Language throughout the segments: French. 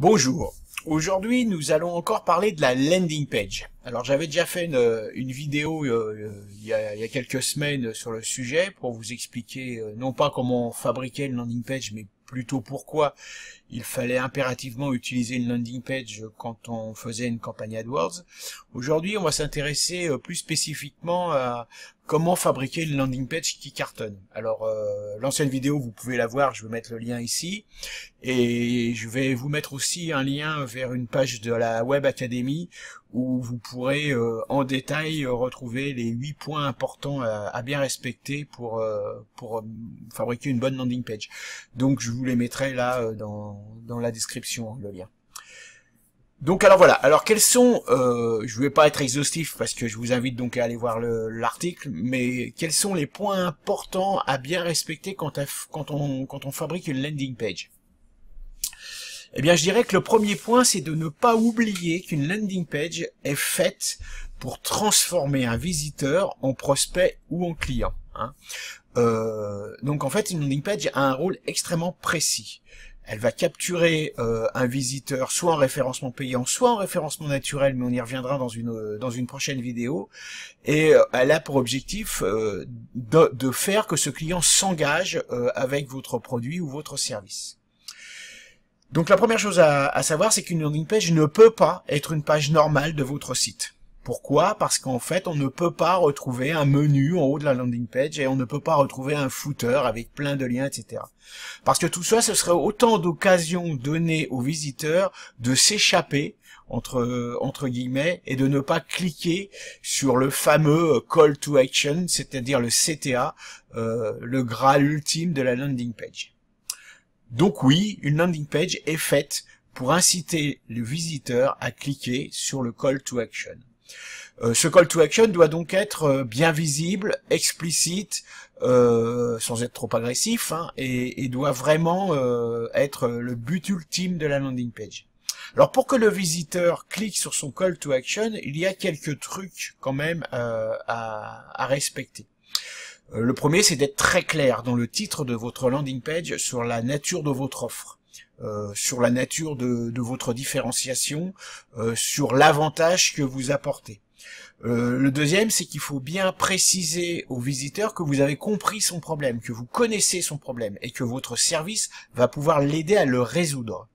Bonjour. Aujourd'hui, nous allons encore parler de la landing page. Alors, j'avais déjà fait une vidéo il y a quelques semaines sur le sujet pour vous expliquer non pas comment fabriquer une landing page, mais plutôt pourquoi il fallait impérativement utiliser une landing page quand on faisait une campagne AdWords. Aujourd'hui, on va s'intéresser plus spécifiquement à comment fabriquer une landing page qui cartonne. Alors, l'ancienne vidéo, vous pouvez la voir, je vais mettre le lien ici. Et je vais vous mettre aussi un lien vers une page de la Web Academy où vous pourrez en détail retrouver les 8 points importants à bien respecter pour fabriquer une bonne landing page. Donc je vous les mettrai là dans la description, le lien. Donc alors voilà, alors quels sont, je vais pas être exhaustif parce que je vous invite donc à aller voir l'article, mais quels sont les points importants à bien respecter quand on fabrique une landing page? Eh bien, je dirais que le premier point, c'est de ne pas oublier qu'une landing page est faite pour transformer un visiteur en prospect ou en client. Donc en fait, une landing page a un rôle extrêmement précis. Elle va capturer un visiteur soit en référencement payant, soit en référencement naturel, mais on y reviendra dans une prochaine vidéo. Et elle a pour objectif de faire que ce client s'engage avec votre produit ou votre service. Donc la première chose à savoir, c'est qu'une landing page ne peut pas être une page normale de votre site. Pourquoi? Parce qu'en fait, on ne peut pas retrouver un menu en haut de la landing page et on ne peut pas retrouver un footer avec plein de liens, etc. Parce que tout ça, ce serait autant d'occasions données aux visiteurs de s'échapper, entre guillemets, et de ne pas cliquer sur le fameux call to action, c'est-à-dire le CTA, le Graal ultime de la landing page. Donc oui, une landing page est faite pour inciter le visiteur à cliquer sur le call to action. Ce call to action doit donc être bien visible, explicite, sans être trop agressif, et doit vraiment être le but ultime de la landing page. Alors pour que le visiteur clique sur son call to action, il y a quelques trucs quand même à respecter. Le premier, c'est d'être très clair dans le titre de votre landing page sur la nature de votre offre, sur la nature de votre différenciation, sur l'avantage que vous apportez. Le deuxième, c'est qu'il faut bien préciser au visiteur que vous avez compris son problème, que vous connaissez son problème et que votre service va pouvoir l'aider à le résoudre.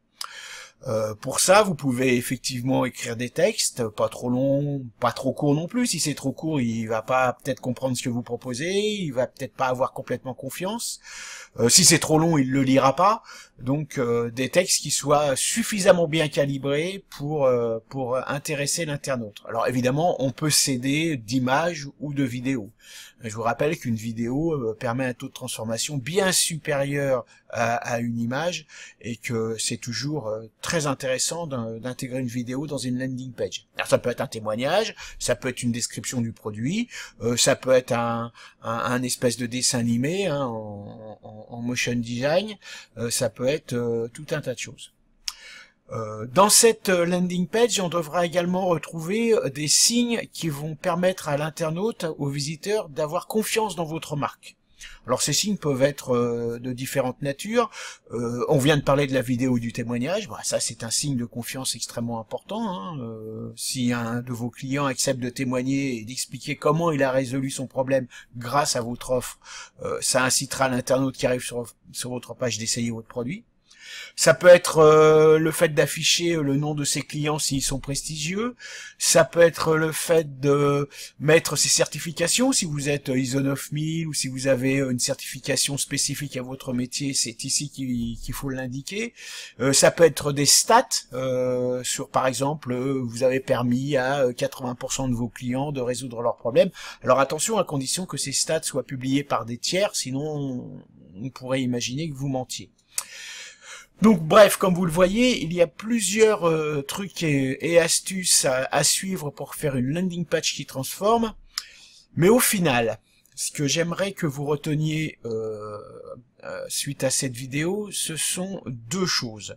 Pour ça, vous pouvez effectivement écrire des textes, pas trop longs, pas trop courts non plus. Si c'est trop court, il va pas peut-être comprendre ce que vous proposez, il va peut-être pas avoir complètement confiance. Si c'est trop long, il le lira pas. Donc des textes qui soient suffisamment bien calibrés pour intéresser l'internaute. Alors évidemment, on peut s'aider d'images ou de vidéos. Je vous rappelle qu'une vidéo permet un taux de transformation bien supérieur à une image et que c'est toujours très intéressant d'intégrer une vidéo dans une landing page. Alors ça peut être un témoignage, ça peut être une description du produit, ça peut être un espèce de dessin animé en motion design, ça peut être tout un tas de choses. Dans cette landing page, on devra également retrouver des signes qui vont permettre à l'internaute, au visiteur, d'avoir confiance dans votre marque. Alors ces signes peuvent être de différentes natures. On vient de parler de la vidéo du témoignage. Bah, ça, c'est un signe de confiance extrêmement important. Si un de vos clients accepte de témoigner et d'expliquer comment il a résolu son problème grâce à votre offre, ça incitera l'internaute qui arrive sur votre page d'essayer votre produit. Ça peut être le fait d'afficher le nom de ses clients s'ils sont prestigieux. Ça peut être le fait de mettre ses certifications. Si vous êtes ISO 9000 ou si vous avez une certification spécifique à votre métier, c'est ici qu'il faut l'indiquer. Ça peut être des stats. Sur par exemple, vous avez permis à 80% de vos clients de résoudre leurs problèmes. Alors attention, à condition que ces stats soient publiés par des tiers, sinon on pourrait imaginer que vous mentiez. Donc bref, comme vous le voyez, il y a plusieurs trucs et astuces à suivre pour faire une landing page qui transforme. Mais au final, ce que j'aimerais que vous reteniez suite à cette vidéo, ce sont deux choses.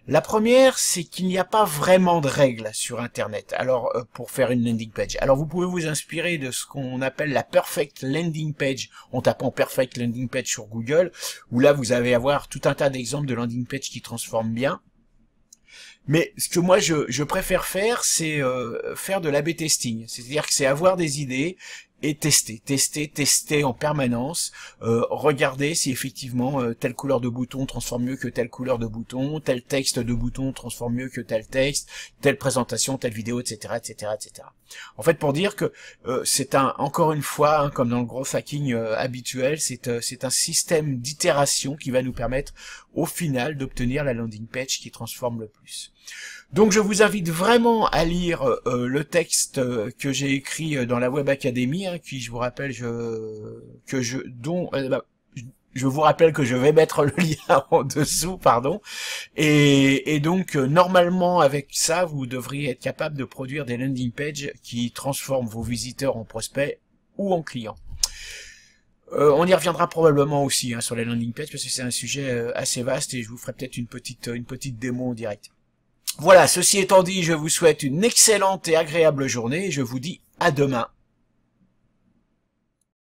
La première, c'est qu'il n'y a pas vraiment de règles sur Internet. Alors, pour faire une landing page. Alors, vous pouvez vous inspirer de ce qu'on appelle la perfect landing page en tapant perfect landing page sur Google, où là, vous allez avoir tout un tas d'exemples de landing page qui transforment bien. Mais ce que moi je préfère faire, c'est faire de l'A/B testing. C'est-à-dire que c'est avoir des idées et tester en permanence, regarder si effectivement telle couleur de bouton transforme mieux que telle couleur de bouton, tel texte de bouton transforme mieux que tel texte, telle présentation, telle vidéo, etc., etc., etc. En fait, pour dire que c'est encore une fois, hein, comme dans le gros hacking habituel, c'est un système d'itération qui va nous permettre au final d'obtenir la landing page qui transforme le plus. Donc je vous invite vraiment à lire le texte que j'ai écrit dans la Web Academy, hein, qui je vous rappelle je vous rappelle que je vais mettre le lien en dessous, pardon. Et donc normalement avec ça, vous devriez être capable de produire des landing pages qui transforment vos visiteurs en prospects ou en clients. On y reviendra probablement aussi, hein, sur les landing pages parce que c'est un sujet assez vaste et je vous ferai peut-être une petite démo en direct. Voilà, ceci étant dit, je vous souhaite une excellente et agréable journée et je vous dis à demain.